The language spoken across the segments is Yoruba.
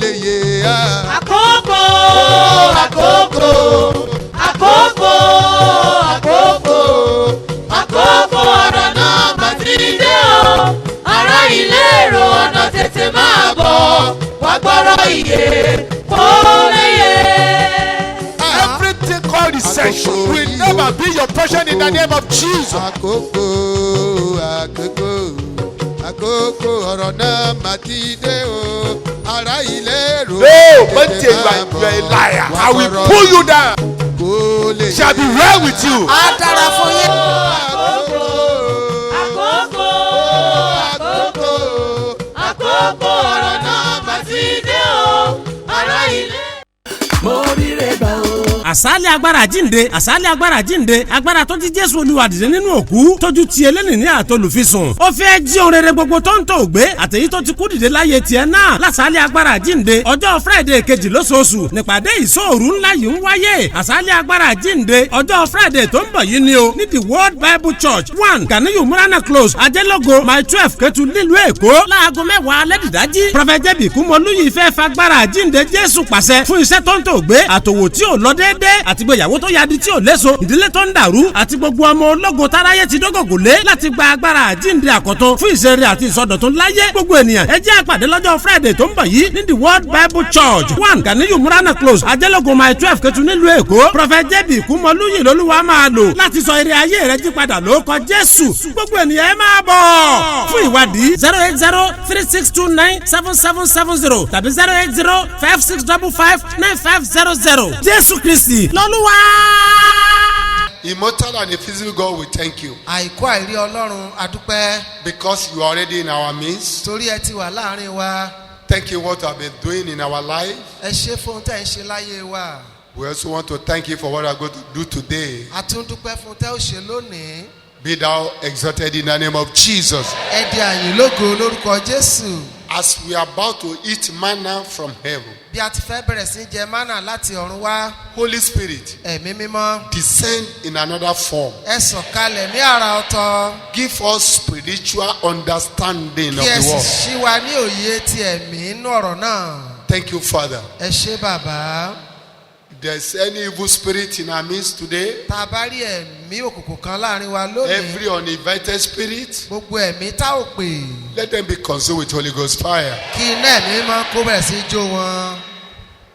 lè yé a. Àkókò, àkókò, àkókò, àkókò, àkókò ọ̀rọ̀ náà mà ti dé o. Ará ilé èrò ọ̀nà tètè máa bọ̀. Wá gbọ́rọ̀ ìyè kó lè yé. Everything called recession will never be your portion in the name of Jesus. Àkókò, àkókò, àkókò ọ̀rọ̀ náà mà ti dé o. Ará ilé èrò Monday, you are a liar. I will pull you down. Shall be well with you. Á dára fún yín. Àkókò, Àkókò, àkókò, àkókò ọ̀rọ̀ náà mà ti dé o. Ará ilé. Mo rí rẹ̀ gbà o. àsálẹ̀ agbára jíǹde àsálẹ̀ agbára jíǹde agbára tó ti Jésù Olúwa dìde nínú òkú tójú ti eléni ní àtolùfisùn ó fẹ́ jí ohun rere gbogbo tó ń tò gbé àtẹ̀yí tó ti kú dìde láyé tiẹ̀ náà lásálẹ̀ agbára jíǹde ọjọ́ Friday kejì lóṣooṣù nípàdé ìṣòru ńlá yìí ń wáyé àsálẹ̀ agbára jíǹde ọjọ́ Friday tó ń bọ̀ yìí ni o ní the World Bible Church 1 Ganiyu Murana Close Ajẹ́lógo my 12 Ketu nílùú Èkó láago 10 alẹ́ dìdájí Prophet J.B. Kúmọlúyì fẹ́ fagbára jíǹde Jésù pàṣẹ fún iṣẹ́ tó ń tò gbé àtòwò tí ò lọ déédéé àti gbéyàwó tó yadi tí ò léso ìdílé tó ń dàrú àti gbogbo ọmọ ológo táráyé ti dógògò lé láti gba agbára àjíǹde àkọ́tún fún ìṣeré àti ìsọdọ̀tun láyé gbogbo ènìyàn ẹ jẹ́ àpàdé lọ́jọ́ Friday tó ń bọ̀ yìí ní the World Bible Church 1 Ganiyu Murana Close Ajẹ́lógo my 12 Ketu nílùú Èkó Prophet J.B. Kúmọlúyì lolúwa máa lò láti sọ ire ayé rẹ jí padà lórúkọ Jésù gbogbo ènìyàn ẹ máa bọ̀ fún ìwádìí 08036297770 tàbí 08056559500 Jésù Kristi lọ́lúwa. Immortal and invisible God, we thank you Àìkú àìrí Ọlọ́run adúpẹ́ because you are already in our midst. torí ẹ ti wà láàrin wa. Thank you what you have been doing in our life. Ẹ ṣé fún tẹ́ ń ṣe láyé wa. We also want to thank you for what you are going to do today. A tún dúpẹ́ fún tẹ́ ó ṣe lónìí. Be thou exalted in the name of Jesus. Ẹ di àyìn lógo lórúkọ Jésù. As we are about to eat manna from heaven, Bí a ti fẹ́ bẹ̀rẹ̀ sí jẹ mánà láti ọ̀run wá. Holy Spirit, Ẹ̀mí mímọ́. descend in another form. Ẹ sọ̀kalẹ̀ ní àrà ọ̀tọ̀. Give us spiritual understanding of Kí ẹ the sì word. ṣí wa ní òye ti ẹ̀mí inú ọ̀rọ̀ náà. Thank you, Father. Ẹ ṣé bàbá. If there's any evil spirit in our midst today, Tá a bá rí ẹ̀mí òkùnkùn kan láàrin wa lónìí. every uninvited spirit, Gbogbo ẹ̀mí tá ò pè. let them be consumed with Holy Ghost fire. Kí iná ẹ̀mí mímọ́ kó bẹ̀rẹ̀ sí jó wọn.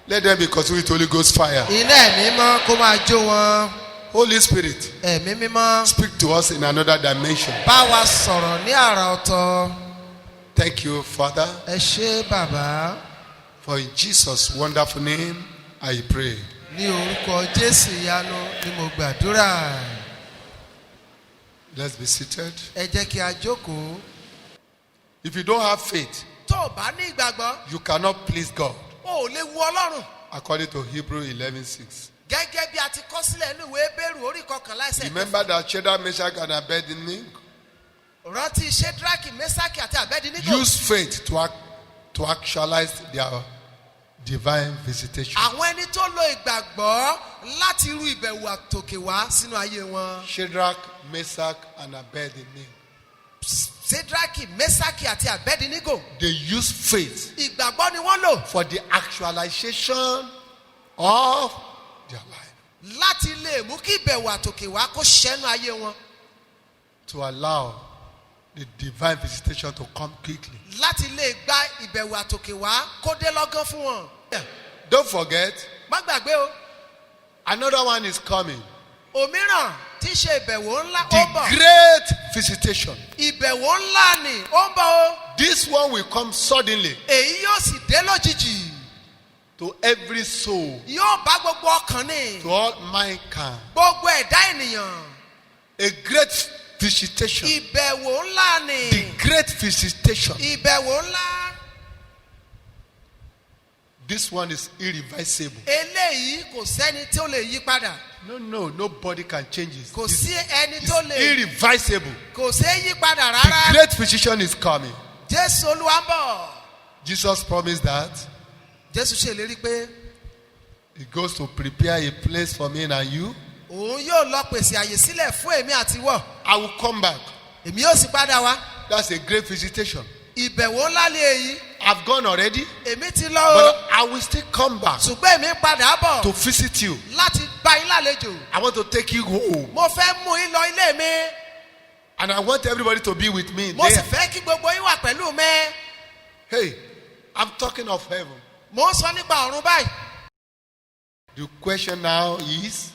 Let them be consumed with Holy Ghost fire. Iná ẹ̀mí mímọ́ kó máa jó wọn. Holy Spirit, Ẹ̀mí mímọ́. speak to us in another dimension. Bá wa sọ̀rọ̀ ní àrà ọ̀tọ̀. Thank you, Father. Ẹ ṣé bàbá. For in Jesus' wonderful name, I pray. Ní orúkọ Jésù ìyanu ni mo gbàdúrà. Let's be seated. Ẹ jẹ́ kí a jókòó. If you don't have faith, Tó o bá ní ìgbàgbọ́, you cannot please God. o ò lè wu Ọlọ́run. According to Hebrew 11:6. Gẹ́gẹ́ bí a ti kọ sílẹ̀ nínú ìwé Hébérù orí kọkànlá ẹsẹ̀ Remember that Shadrach, Meshach, and Abednego rántí Ṣédrákì, Méṣákì àti Àbẹ́dínígò. used faith to actualize their divine visitation. Àwọn ẹni tó lo ìgbàgbọ́ láti rú ìbẹ̀wò àtòkè wá sínú ayé wọn. Shadrach, Meshach, and Abednego. Ṣédrákì, Méṣákì àti Àbẹ́dínígò. They used faith Ìgbàgbọ́ ni wọ́n lò for the actualization of their life. láti lè mú kí ìbẹ̀wò àtòkè wá kó ṣẹ́nu ayé wọn. To allow the divine visitation to come quickly. Láti lè gba ìbẹ̀wò àtòkè wá kó dé lọ́gán fún wọn. Don't forget, Má gbàgbé o, another one is coming. òmíràn tí í ṣe ìbẹ̀wò ńlá ó The ń bọ̀. great visitation. Ìbẹ̀wò ńlá ni ó ń bọ̀ o. This one will come suddenly Èyí yóò sì dé lójijì. to every soul, Yóò bá gbogbo ọkàn ní. to all mankind. Gbogbo ẹ̀dá ènìyàn. A great visitation. Ìbẹ̀wò ńlá ni. The great visitation. Ìbẹ̀wò ńlá. This one is irreversible. Eléyìí kò sẹ́ni tí ó lè yí padà. No, nobody can change it. Kò sí ẹni It's tó lè. irreversible. Kò sí yí padà The rárá. great physician is coming. Jésù Olúwa ń bọ̀. Jesus promised that Jésù ṣèlérí pé he goes to prepare a place for me and you. òun yóò lọ pèsè àyè sílẹ̀ fún èmi àti wọ̀. I will come back. Èmi yóò sì padà wá. That's a great visitation. Ìbẹ̀wò ńlá lé èyí. I've gone already, èmi ti lọ o. but I will still come back ṣùgbọ́n èmi padà bọ̀ to visit you. láti bá yín lálejò. I want to take you home. mo fẹ́ mú yín lọ ilé mi. And I want everybody to be with me mo sì there. fẹ́ kí gbogbo yín wà pẹ̀lú mi. Hey, I'm talking of heaven. mo ń sọ nípa ọ̀run báyìí. The question now is,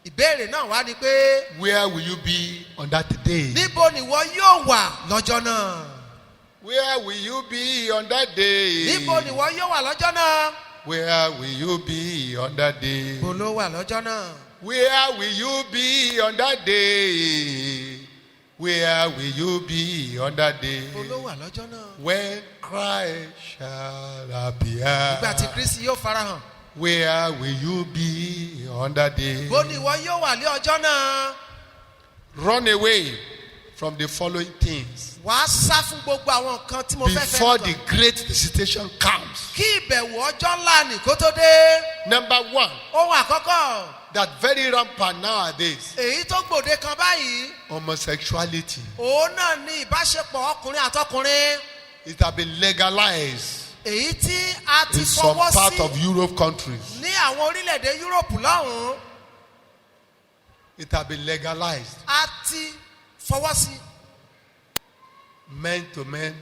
ìbéèrè náà wá ni pé where will you be on that day? níbo ni wọ́n yóò wà lọ́jọ́ náà. Where will you be on that day? níbo ni wọ́n yóò wà lọ́jọ́ náà. Where will you be on that day? níbo ló wà lọ́jọ́ náà. Where will you be on that day? Where will you be on that day? níbo ló wà lọ́jọ́ náà. When Christ shall appear. ìgbà tí Kristi yóò farahàn. Where will you be on that day? níbo ni wọ́n yóò wà ní ọjọ́ náà. Run away from the following things wàá sá fún gbogbo àwọn nǹkan tí mo fẹ́ before fẹ́ the kàn. great visitation comes. kí ìbẹ̀wò ọjọ́ ńlá nì kó tó dé. Number one, ohun àkọ́kọ́ that very rampant nowadays, èyí tó gbòde kan báyìí homosexuality. òun náà ní ìbáṣepọ̀ ọkùnrin àtọkùnrin It has been legalized èyí tí a ti in some fọwọ́ part sí of Europe countries. ní àwọn orílẹ̀-èdè Yúróòpù lọ́hùn-ún. It has been legalized. a ti fọwọ́ sí Men to men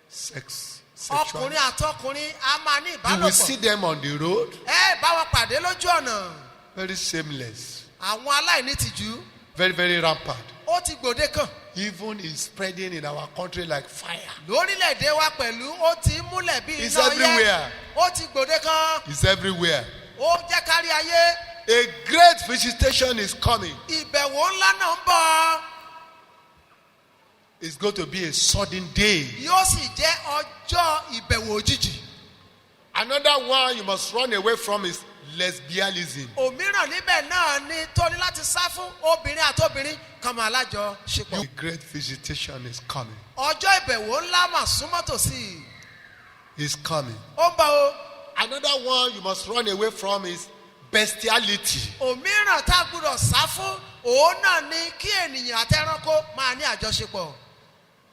sex. Sexuality. ọkùnrin àtọkùnrin a máa ní You will see ìbálòpọ̀. them on the road, ẹ bá wọn pàdé lójú ọ̀nà. very shameless, àwọn aláìní tìjú very, very rampant. ó ti gbòde kan. Even is spreading in our country like fire. lórílẹ̀‐èdè wa pẹ̀lú ó ti ń múlẹ̀ bí It's iná everywhere. ó ti gbòde kan. It's everywhere. ó jẹ́ kárí ayé. A great visitation is coming. ìbẹ̀wò ńlá náà ń bọ̀. It's going to be a sudden day. yóò sì jẹ́ ọjọ́ ìbẹ̀wò òjijì. Another one you must run away from is lesbianism. òmíràn níbẹ̀ náà ni tó ní láti sá fún obìnrin àtobìnrin kan máa lájọṣepọ̀. A great visitation is coming. ọjọ́ ìbẹ̀wò ńlá mà súnmọ́ tòsí. Is coming. ó ń bọ̀ o. Another one you must run away from is bestiality. òmíràn tá a gbúdọ̀ sá fún òun náà ni kí ènìyàn àtẹranko máa ní àjọṣepọ̀.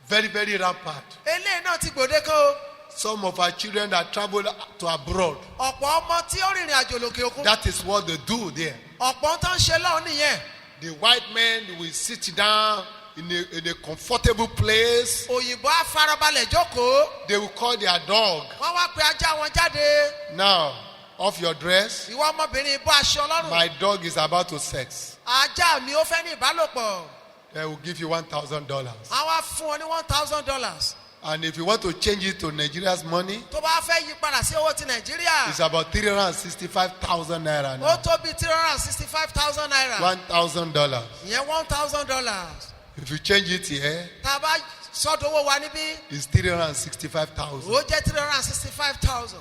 Very, very rampant. eléyìí náà ti gbòde kan o. Some of our children that travel to abroad, ọ̀pọ̀ ọmọ tí ó rìnrìn àjò lókè òkun. that is what they do there. ọ̀pọ̀ tó ń ṣe lọ́hùn nìyẹn. The white men will sit down in a comfortable place. òyìnbó á farabalẹ̀ jókòó. They will call their dog. wọ́n wá pe ajá wọn jáde. Now, off your dress. ìwọ ọmọbìnrin bọ́ aṣọ ọlọ́run. My dog is about to sex. ajá mi ó fẹ́ ní ìbálòpọ̀. They will give you $1,000. a wá fún ọ ní $1,000. And if you want to change it to Nigeria's money, tó bá fẹ́ yí padà sí owó ti nàìjíríà. it's about 365,000 naira ó now. tó bí $365,000 naira. $1,000. ìyẹn $1,000. If you change it here, tá a bá sọ́dọ̀ owó wa níbí. it's 365,000. ó jẹ́ $365,000.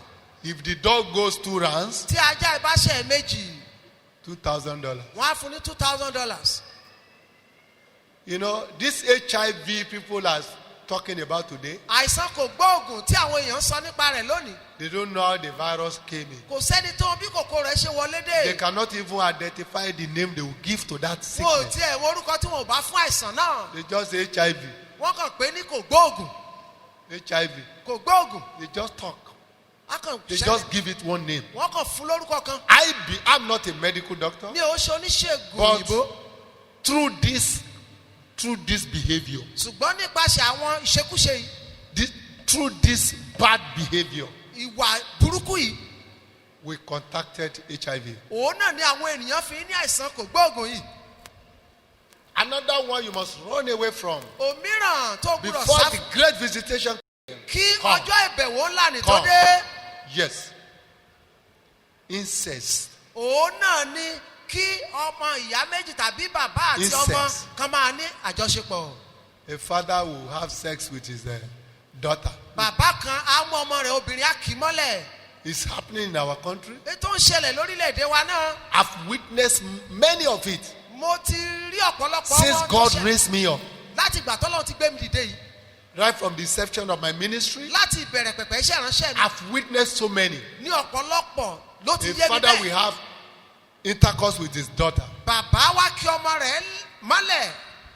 If the dog goes 2 rounds, tí ajá ìbáṣẹ̀ méjì. $2,000. wọ́n á fún ní $2,000. You know, this HIV people are talking about today, àìsàn kò gbóògùn tí àwọn èèyàn sọ nípa rẹ̀ lónìí. they don't know how the virus came in. kò sẹ́ni tó bí kòkòrò rẹ̀ ṣe wọlé They dé. cannot even identify the name they will give to that wọn ò sickness. tiẹ̀ wo orúkọ tí wọn ò bá fún àìsàn náà. They just say HIV, wọ́n kàn pé ní kò gbóògùn. HIV. kò gbóògùn. They just talk. a kàn They ṣẹlẹ̀. just give it one name. wọ́n kàn fún lórúkọ kan. I'm not a medical doctor, mi ò ṣe oníṣègùn but òyìnbó. through this behavior, ṣùgbọ́n nípasẹ̀ àwọn ìṣekúṣe yìí. through this bad behavior, ìwà burúkú yìí. we contacted HIV. òun náà ni àwọn ènìyàn fi ní àìsàn kò gbóògùn yìí. Another one you must run away from òmíràn tó gbúdọ̀ before sá the fún. great visitation. kí Come. ọjọ́ ìbẹ̀wò ńlá ni tó Come. dé. Yes. Incest. òun náà ni kí ọmọ ìyá méjì tàbí bàbá àti ọmọ Incest. kan máa ní àjọṣepọ̀. A father will have sex with his daughter. bàbá kan á mú ọmọ rẹ̀ obìnrin á kì í mọ́lẹ̀. It's happening in our country. ètò ń ṣẹlẹ̀ lórílẹ̀‐èdè wa náà. I've witnessed many of it mo ti rí ọ̀pọ̀lọpọ̀ since ọmọ tó God ṣẹlẹ̀ raised me up. láti ìgbà tọ́lọ́run ti gbé mi dìde yìí. Right from the inception of my ministry, láti ìbẹ̀rẹ̀ pẹ̀pẹ̀ iṣẹ́ ìránṣẹ́ mi. I've witnessed so many. ní ọ̀pọ̀lọpọ̀ ló ti A yé mi father will bẹ́ẹ̀. have intercourse with his daughter. bàbá wa kí ọmọ rẹ̀ mọ́lẹ̀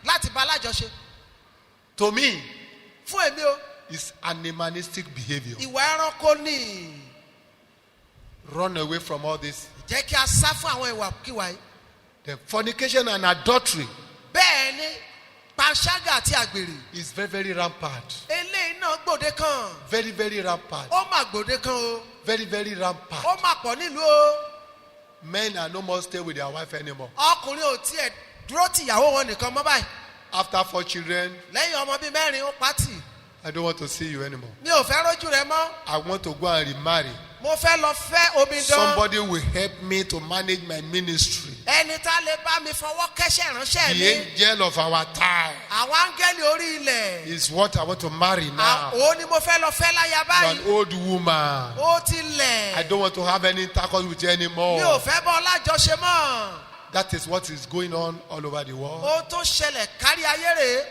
láti bá alájọṣe. To me, fún èmi o is animalistic behavior. ìwà ẹranko ni. Run away from all this. jẹ́ kí a sá fún àwọn ìwà kíwà yìí. The fornication and adultery bẹ́ẹ̀ ni panṣágà àti àgbèrè. is very, very rampant. eléyìí náà gbòde kan. Very, very rampant. ó mà gbòde kan o. Very, very rampant. ó mà pọ̀ nílùú o. Men are no more stay with their wife anymore. ọkùnrin ò tiẹ̀ dúró tìyàwó wọn nìkan mọ́ báyìí. After 4 children, lẹ́yìn ọmọ bíi mẹ́rin ó pátì. I don't want to see you anymore. mi ò fẹ́ rójú rẹ mọ́. I want to go and remarry. mo fẹ́ lọ fẹ́ omidan. Somebody will help me to manage my ministry. ẹni tá lè bá mi fọwọ́ kẹ́sẹ̀ ránṣẹ́ The mi. angel of our time àwọn áńgẹ́lì orí ilẹ̀. is what I want to marry now. òun ni mo fẹ́ lọ fẹ́ láya You're an báyìí. old woman. ó ti I lẹ̀. don't want to have any intercourse with you mi ò anymore. fẹ́ bọ́ lájọṣe mọ́. That is what is going on all over the world. ó tó ṣẹlẹ̀ kárí ayé rèé.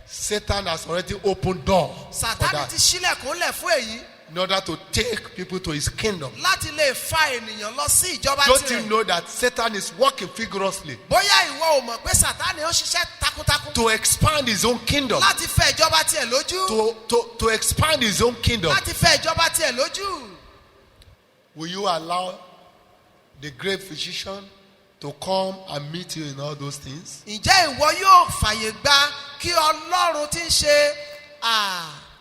Satan has already opened door for sátani that ti sílẹ̀kùnlẹ̀ fún èyí. in order to take people to his kingdom. láti lè fa ènìyàn lọ sí ìjọba Don't you tirẹ̀. know that Satan is working vigorously bóyá ìwọ ò mọ̀ pé sátani ó ṣiṣẹ́ takuntakun. to expand his own kingdom? láti fẹ́ ìjọba tiẹ̀ lójú. To expand his own kingdom. láti fẹ́ ìjọba tiẹ̀ lójú. Will you allow the great physician to come and meet you in all those things? ǹjẹ́ ìwọ yóò fàyè gba kí ọlọ́run tí ń ṣe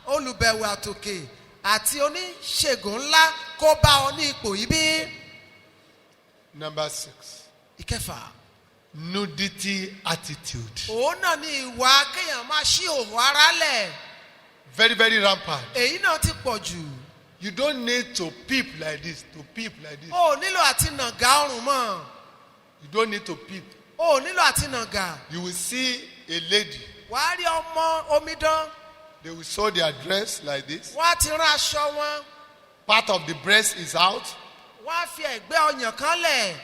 olùbẹ̀wò àtòkè àti oníṣègùn ńlá kó bá ọ ní ipò yìí bí? Number 6, ìkẹfà. nudity attitude. òun náà ni ìwà kéèyàn máa ṣí òhò ara lẹ̀. Very, very rampant. èyí náà ti pọ̀ jù. You don't need to peep like this, to peep like this. o ò nílò àti nàgà ọrùn mọ́. You don't need to peep. o ò nílò àti nàgà. You will see a lady. wàá rí ọmọ omidan. They will sew their dress like this. wọ́n á ti rán aṣọ wọn. Part of the breast is out. wọ́n á fi ẹ̀gbẹ́ ọyàn kan lẹ̀.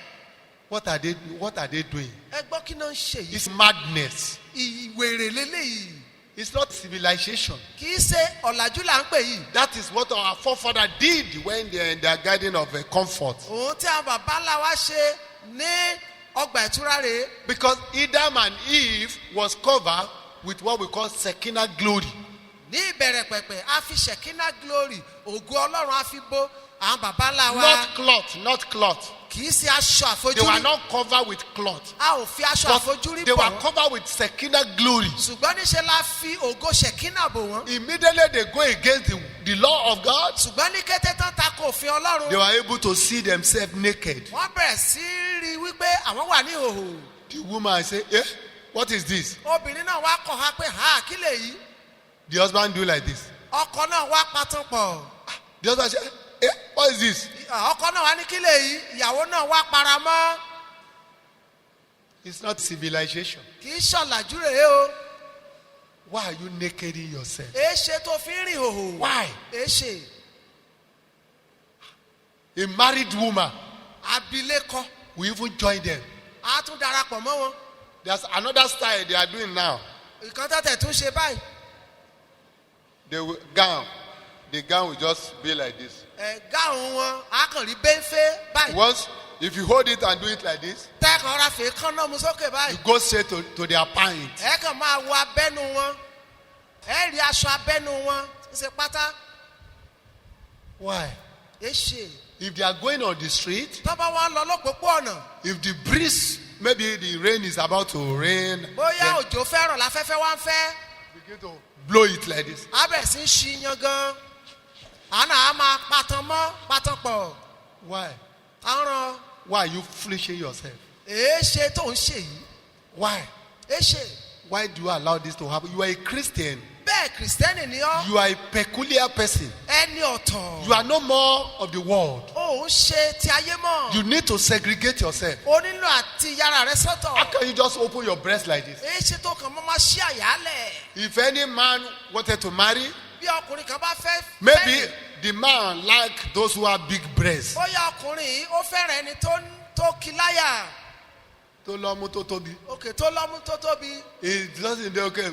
What are they doing? ẹ gbọ́ kí náà ń ṣe yìí. It's madness. ìwèrè lélẹ́yìí. It's not civilization. kì í ṣe ọ̀làjú là ń pè yìí. That is what our forefather did when they are in their garden of comfort. òun tí àwọn bàbá ńlá wa ṣe ní ọgbà ìtura rèé. Because Adam and Eve was covered with what we call Shekinah glory. ní ìbẹ̀rẹ̀ pẹ̀pẹ̀ a fi ṣẹ̀kínà glory ògo ọlọ́run a fi bó àwọn bàbá ńlá wa. Not cloth. kì í ṣe aṣọ They were àfojúrí. not covered with cloth. a ò fi aṣọ àfojúrí They bò were wọ́n. covered with Shekinah glory. ṣùgbọ́n níṣẹ́ la fi ògo ṣẹ̀kínà bò wọ́n. Immediately they go against the law of God. ṣùgbọ́n ní kété tán ta ko òfin They ọlọ́run. were able to see themselves naked. wọ́n bẹ̀rẹ̀ sí rí i wípé àwọn wà ní ìhòòhò. The woman say, what is this? obìnrin náà wá kọ̀ ha pé kí lè yí. The husband do like this. ọkọ náà wá patán pọ̀. The husband say, what is this? ọkọ náà wá ní kí lè yí. ìyàwó náà wá paramọ́. It's not civilization. kì í ṣọ̀làjú rèé o. Why are you nakeding yourself? èéṣe tó fi ń rìn ìhòòhò. Why? èéṣe. A married woman abilékọ. will even join them. a tún darapọ̀ mọ́ wọn. There's another style they are doing now. ìkan tẹ̀tẹ̀ tún ṣe báyìí. The gown will just be like this. gáàrún wọn a kàn rí bẹ́ńfẹ́ báyìí. Once, if you hold it and do it like this, tẹ́kàn ra fèé kán náà mú sókè you báyìí. go straight to their pant. ẹ kàn máa wo abẹ́nu wọn. ẹ rí aṣọ abẹ́nu wọn. ń ṣe pátá. Why? èéṣe. If they are going on the street, tọ́ba wa ń lọ lópòpóọ̀nà. if the breeze, maybe the rain is about to rain, bóyá then òjò fẹ́ràn láfẹ́fẹ́ wá ń fẹ́. begin to blow it like this. abẹ̀ sí ń ṣi yan gan. àná a máa patan pọ̀. Why? àrùn Why are you fleshing yourself? èéṣe tó ń ṣe yìí. Why? èéṣe. Why do you allow this to happen? You are a Christian. bẹ́ẹ̀ kìrìsìtẹ́nì ni ọ́. You are a peculiar person. ẹni ọ̀tọ̀. You are no more of the world. ó ń ṣe ti ayé mọ́. You need to segregate yourself. o nílò àti yàrá rẹ sọ́tọ̀. How can you just open your breast like this? èéṣe tó kàn mọ́ máa ṣí àyálẹ̀. If any man wanted to marry, bí ọkùnrin kan bá fẹ́. maybe the man like those who have big breasts. bóyá ọkùnrin yìí ó fẹ́ràn ẹni tó kí láyà. To lọ́mú tó tóbi. òkè tó lọ́mú tó tóbi. It doesn't say, okay,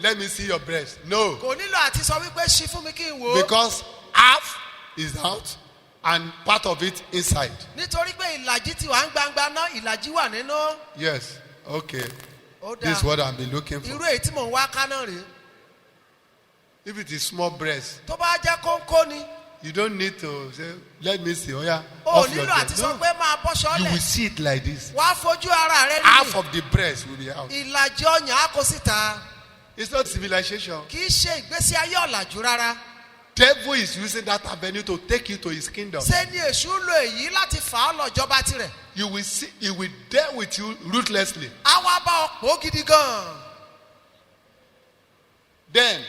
let me see your breast. No. kò nílò àti sọ wípé ṣí fún mi kí n wò ó. Because half is out and part of it inside. nítorí pé ìlàjì ti wà ń gbangba náà ìlàjì wà nínú. Yes. Okay. ó This is dáa what I've been looking for. irú èyí tí mò ń wá ká náà rèé. If it is small breast, tó bá jẹ́ kónkó ni you don't need to say, let me see. Oh yeah. o off your nílò àti breast. sọ No. pé máa bọ́ṣọ́ You will lẹ̀ see it like this. wàá fojú ara rẹ Half rí of the breast will be out. ìlàjì ọyàn á kó síta It's not civilization. kì í ṣe ìgbésí ayé ọ̀làjú rárá. Devil is using that avenue to take you to his kingdom. ṣé ni èṣù lo èyí láti fà á lọ́jọba tirẹ̀. You will see, he will deal with you ruthlessly. á wá bá ọ pò gidi gan-an. Then,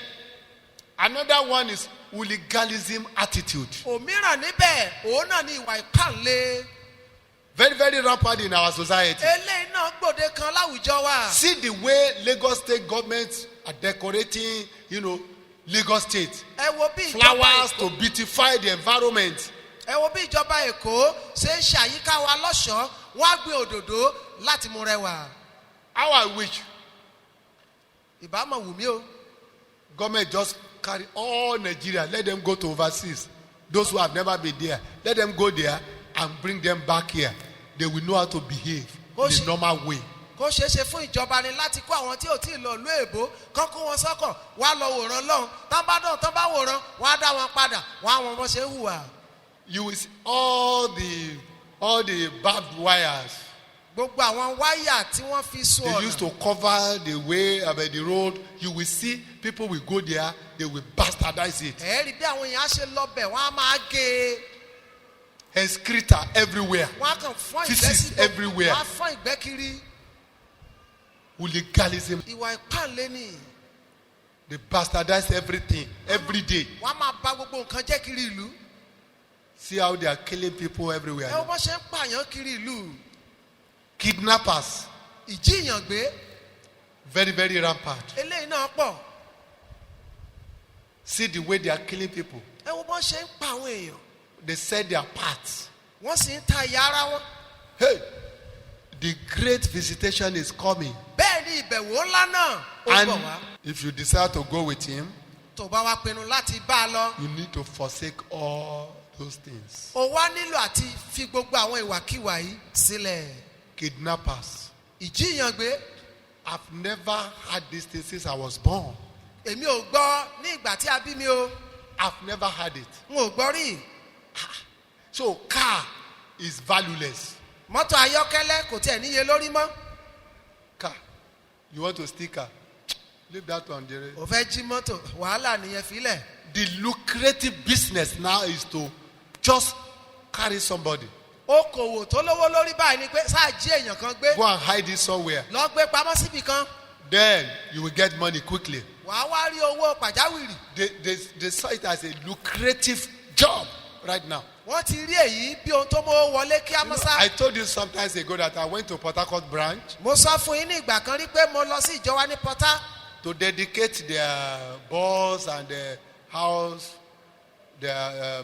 another one is hooliganism attitude. òmíràn níbẹ̀ òun náà ni ìwà ìpànlé. Very, very rampant in our society. eléyìí náà gbòde kan láwùjọ wa. See the way Lagos state government are decorating, Lagos state. ẹ wo bí ìjọba Flowers Èkó to beautify the environment. ẹ wo bí ìjọba Èkó ṣe ń ṣàyíká wa lọ́ṣọ̀ọ́ wọ́n á gbin òdòdó láti mú rẹwà. How I wish ìbámu wù mí o. government just carry all Nigeria, let them go to overseas. Those who have never been there, let them go there and bring them back here. They will know how to behave in the normal way. kó ṣeé ṣe fún ìjọba ni láti kó àwọn tí ò tí ì lọ ìlú èbó kán kó wọn sọ́kàn wá lọ wòran lọ́hùn tán bá dán tán bá wòran wọ́n á dá wọn padà wọ́n á wọn bọ́ ṣe ń hùwà. You will see all the barbed wires. gbogbo àwọn wáyà tí wọ́n fi sún They used ọ̀nà to cover the way about the road. You will see people will go there, they will bastardize it. ẹ̀ẹ́rì bí àwọn èèyàn á ṣe lọ bẹ̀ wọ́n á máa gé e Excreta everywhere. wọ́n á kàn fọ́n ìgbẹ́ Feces sí everywhere. wọ́n á fọ́n ìgbẹ́ kiri. Hooliganism. ìwà ìpànlé ni They bastardize everything every day. wọ́n á máa bà gbogbo nǹkan jẹ́ kiri ìlú. See how they are killing people ẹ everywhere. wọ́n bọ́ ṣe ń pààyàn kiri ìlú. Kidnappers. ìjíyàn gbé Very, very rampant. eléyìí náà pọ̀. See the way they are killing people. ẹ wọ́n bọ́ ṣe ń pa àwọn èèyàn They sell their parts. wọ́n sì ń ta ìyá ara wọn. Hey, the great visitation is coming. bẹ́ẹ̀ ni ìbẹ̀wò ńlá náà ó bọ̀ wá. And if you decide to go with him, tó bá wá pinnu láti bá a lọ. you need to forsake all those things. o wá nílò àti fi gbogbo àwọn ìwàkiwà yìí sílẹ̀. Kidnappers. ìjíyàn gbé I've never had this thing since I was born. èmi ò gbọ́ ní ìgbà tí a bí mi o I've never had it. n ò gbọ́ rí. So car is valueless. mọ́tò ayọ́kẹ́lẹ́ kò tiẹ̀ níye lórí mọ́. Car. You want to steal car? Leave that on the road. ò fẹ́ jí mọ́tò wàhálà nìyẹn fílẹ̀. The lucrative business now is to just carry somebody. okòwò tó lówó lórí báyìí ni pé sáà jí èèyàn kan gbé Go and hide it somewhere. lọ gbé pamọ́ síbì kan Then you will get money quickly. wàá wá rí owó pàjáwìrì. They saw it as a lucrative job right now. wọ́n ti rí èyí bí ohun tó mọ́ wọlé kí á mọ́ sá. I told you sometimes ago that I went to Port Harcourt branch mo sọ fún yín ní ìgbà kan rí pé mo lọ sí ìjọ wa ní pọ́tá to dedicate their bus and their house, their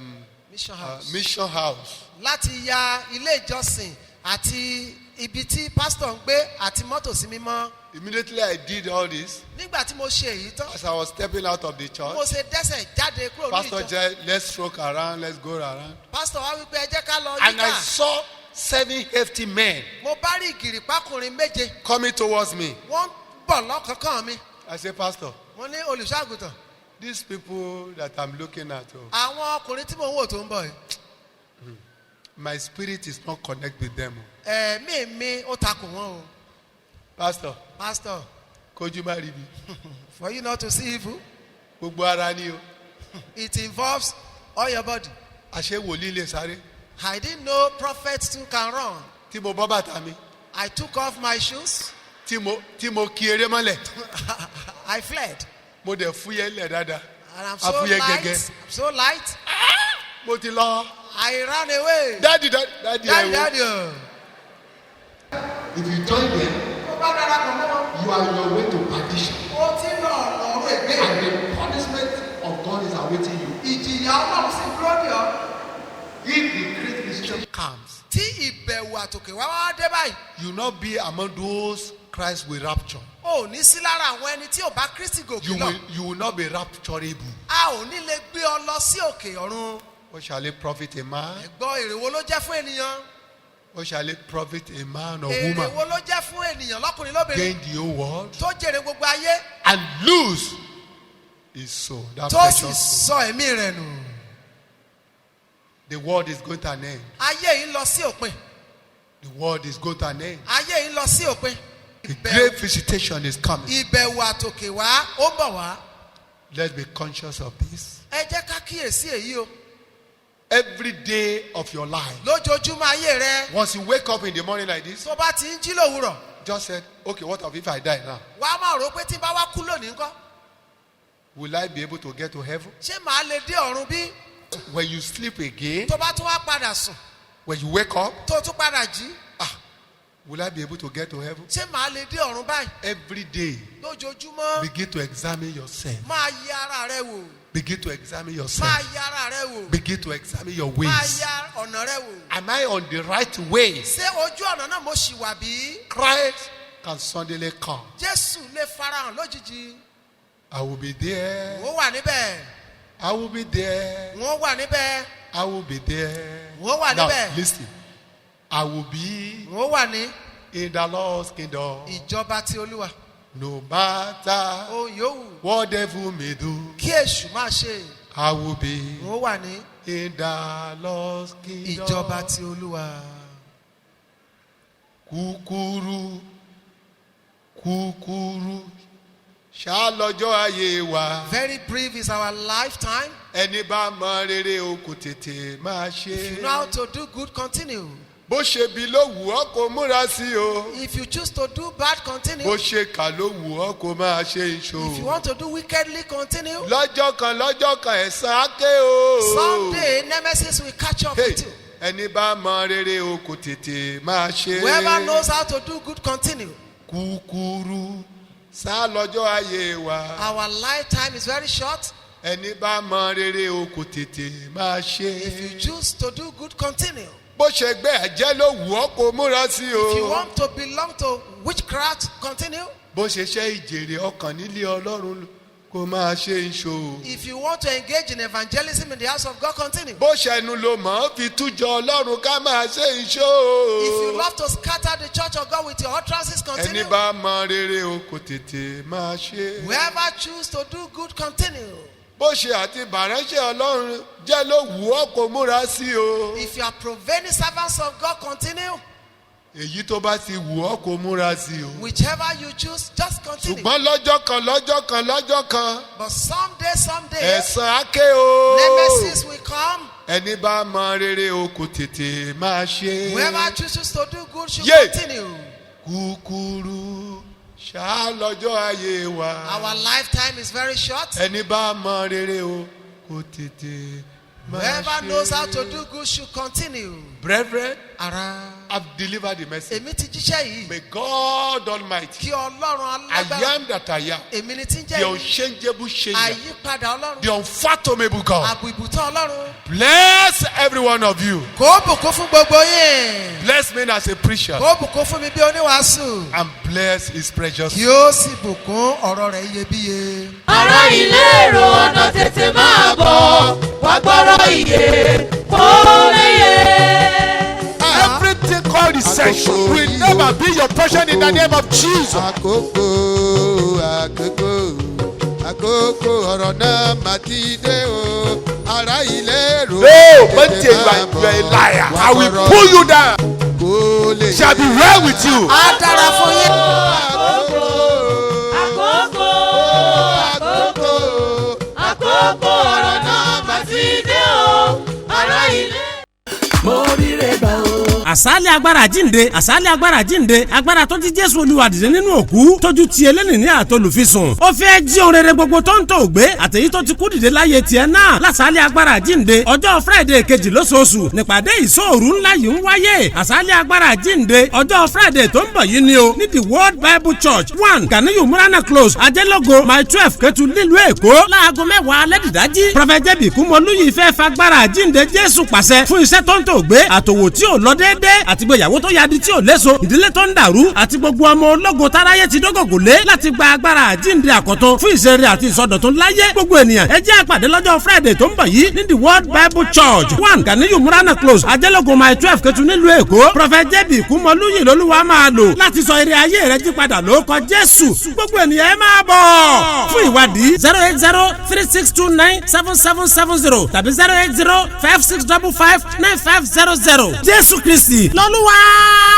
mission house mission house. láti ya ilé ìjọsìn àti ibi tí pásítọ̀ ń gbé àti mọ́tò sí mímọ́. Immediately I did all this. nígbà tí mo ṣe èyí tán As I was stepping out of the mo church, ṣe dẹ́sẹ̀ jáde kúrò ní Pastor ìjọ. said, let's stroke around, let's go around. pásítọ̀ wá wípé ẹ jẹ́ ká lọ And I yíká. saw 7 hefty men mo bá rí ìgìrìpákùnrin méje coming towards me. wọ́n ń bọ̀ lọ́kànkán mi. I said, Pastor, mo ní olùṣọ́àgùtàn these people that I'm looking at, àwọn ọkùnrin tí mò ń wò tó ń bọ̀ yìí my spirit is not connected with them. ẹ̀mí mi ó takò wọ́n o. Pastor, pastor kojú má rí mi. for you not to see evil Gbogbo ara ni o. it involves all your body. Àṣé wòlíì lè sáré. I didn't know prophets too can run. Tí mo bọ́ bàtà mi. I took off my shoes. Tí mo kí eré mọ́lẹ̀. I fled. Mo dẹ̀ fúyẹ́ lẹ̀ dáadáa. And I'm so Afúyẹ́ light. gẹ́gẹ́. I'm so light. Mo ti lọ. I ran away. Daddy Daddy, ẹ̀ wo. daddy. o. If you join them, Ó bá darapọ̀ mọ́ wọn. you are on your way to perdition. Ó ti lọ ọ̀rọ̀ ègbé. And the punishment of God is awaiting you. Ìjìyà Ọlọ́run sì dúró dè ọ́. If the great visitation comes, Tí ìbẹ̀wò àtòkè wá wá dé báyìí. you will not be among those Christ will rapture. O ò ní sí lára àwọn ẹni tí ò bá Kristi gòkè lọ. You will not be rapturable. A ò ní lè gbé ọ lọ sí òkè ọ̀run. What shall it profit a man? Ẹ̀gbọ́n èrè wo ló jẹ́ fún ènìyàn? What shall it profit a man or Èrè woman? wo ló jẹ́ fún ènìyàn lọ́kùnrin lóbìnrin? Gain the whole world Tó jèrè gbogbo ayé. and lose his soul. That tó sì precious soul. sọ ẹ̀mí rẹ̀ nù. The world is going to an end. ayé yìí lọ sí òpin. The world is going to an end. ayé yìí lọ sí òpin. A great visitation is coming. ìbẹ̀wò àtòkè wá ó bọ̀ wá. Let's be conscious of this. ẹ jẹ́ ká kíyèsí èyí o. Every day of your life. lójoojúmọ́ ayé rẹ. Once you wake up in the morning like this, tó bá ti ń jí lòwúrọ̀. just said, okay, what if I die now? wàá máa rò pé tí n bá wá kú lónìí ńkọ́. Will I be able to get to heaven? ṣé màá lè dé ọ̀run bí? When you sleep again, tó bá tún wá padà sùn. when you wake up, tó tún padà jí. will I be able to get to heaven? ṣé màá lè dé ọ̀run báyìí? Every day, lójoojúmọ́. begin to examine yourself. máa yẹ ara rẹ wò. Begin to examine máa yourself. yẹ ara rẹ wò. Begin to examine your máa ways. yẹ ọ̀nà rẹ wò. Am I on the right way? ṣé ojú ọ̀nà náà mo ṣì wà bí? Christ can suddenly come. jésù lè farahàn lójijì. I will be there. wọ́n wà níbẹ̀. I will be there. wọ́n wà níbẹ̀. I will be there. wọ́n wà Now, níbẹ̀. listen. I will be wọ́n wà ní in the Lord's kingdom. ìjọba ti olúwa. No matter ohun yòówù what devil may do, kí èṣù máa ṣe. I will be wọ́n wà ní in the Lord's kingdom. ìjọba ti olúwa. Kúkúrú, kúkúrú, ṣá lọ́jọ́ ayé wa. very brief is our lifetime. Ẹni bá mọ rere o kò tètè máa if you know ṣe. how to do good continue. Bó ṣe bí ló wù ọ́ kó múra sí o. if you choose to do bad continue. Bó ṣe kà ló wù ọ́ kó máa ṣe if you ìṣó. want to do wickedly continue. Lọ́jọ́ kan ẹ̀san á ké o. someday nemesis will catch up Hey, with you. ẹni bá mọ rere o kò tètè máa ṣe. whoever knows how to do good continue. Kúkúrú, ṣá lọ́jọ́ ayé wa. our lifetime is very short. Ẹni bá mọ rere o kò tètè máa ṣe. if you choose to do good continue. Bó ṣe gbé ẹ̀jẹ̀ ló wù ọ́ kó múra sí if you o. want to belong to witchcraft continue. Bó ṣe ṣe ìjèrè ọkàn nílé Ọlọ́run kó máa ṣe ìṣó. if you want to engage in evangelism in the house of God continue. Bó ṣẹnu ló mọ̀ ọ́ fi tújọ Ọlọ́run ká máa ṣe ìṣó. if you love to scatter the church of God with your utterances continue. Ẹni bá mọ rere o kò tètè máa ṣe. whoever choose to do good continue. Bó ṣe àti bàránṣẹ́ Ọlọ́run jẹ́ ló wù ọ́ kó múra sí o. if you are prevailing servants of God continue. Èyí tó bá ti wù ọ́ kó múra sí o. whichever you choose just continue. Ṣùgbọ́n lọ́jọ́ kan. but someday Ẹ̀san á ké o. nemesis will come. Ẹni bá mọ rere o kò tètè máa ṣe. whoever chooses to do good should Yeah. continue. Kúkúrú, ṣá lọ́jọ́ ayé wa. our lifetime is very short. Ẹni bá mọ rere o kò tètè máa ṣe. whoever knows how to do good should continue. Brethren, ara I've delivered the message. èmi ti jíṣẹ́ yìí. May God Almighty, kí ọlọ́run I alágbára. am that I am, èmi ni tí ń the jẹ́ yìí. unchangeable changer, àyípadà ọlọ́run. the unfathomable God. àbò ìbùtọ́ ọlọ́run. Bless every one of you. kó bùkún fún gbogbo yín. Bless me as a preacher kó bùkún fún mi bí oníwàásù. and bless his precious. kí ó sì bùkún ọ̀rọ̀ rẹ̀ iyebíye. ará ilé èrò ọ̀nà tètè máa bọ̀ wá gbọ́rọ̀ iye kó léye. Everything called essential will never be your portion in the name of Jesus. Àkókò ọ̀rọ̀ náà mà ti dé o. Ará ilé èrò. No, but you are a liar. I will pull you down. Kó lè Shall be well with you. á dára fún yín. àkókò ọ̀rọ̀ náà mà ti dé o ará ilé. mo ríre gbà o. àsálẹ̀ agbára jíǹde àsálẹ̀ agbára jíǹde agbára tó ti jésù olúwa dìde nínú òkú tójú ti eléni ní àtolùfisùn ó fẹ́ jí ohun rere gbogbo tó ń tò gbé àtẹ̀yí tó ti kú dìde láyé tiẹ̀ náà lásálẹ̀ agbára jíǹde ọjọ́ friday kejì lóṣooṣù nípàdé ìṣòru ńlá yìí ń wáyé àsálẹ̀ agbára jíǹde ọjọ́ friday tó ń bọ̀ yìí ni o ní the world bible church 1 ganiyu murana close ajẹ́lógo mile 12 kẹtù nílùú èkó láago 10 alẹ́ dìdájí prophet jẹ́bi kúmọlúyì fẹ́ fagbára jíǹde jésù pàṣẹ fún iṣẹ́ tó ń tò gbé àtòwò tí ò lọ déédéé dé àtìgbéyàwó tó yadi tí ò léso ìdílé tó ń dàrú àti gbogbo ọmọ ológo táráyé ti dógògò lé láti gba agbára àjíǹde àkọ́tún fún ìṣeré àti ìsọdọ̀tún láyé gbogbo ènìyàn ẹ jẹ́ àpàdé lọ́jọ́ Friday tó ń bọ̀ yìí ní the World Bible Church 1 Ganiyu Murana Close Ajẹ́lógún mile 12 Ketu nílùú Èkó Prophet J.B. Kúmọlúyìn lolúwa máa lò láti sọ ire ayé rẹ jí padà lórúkọ Jésù gbogbo ènìyàn ẹ máa bọ̀ fún ìwádìí 08036297770 tàbí 08056559500 Jésù Kristi lolúwa.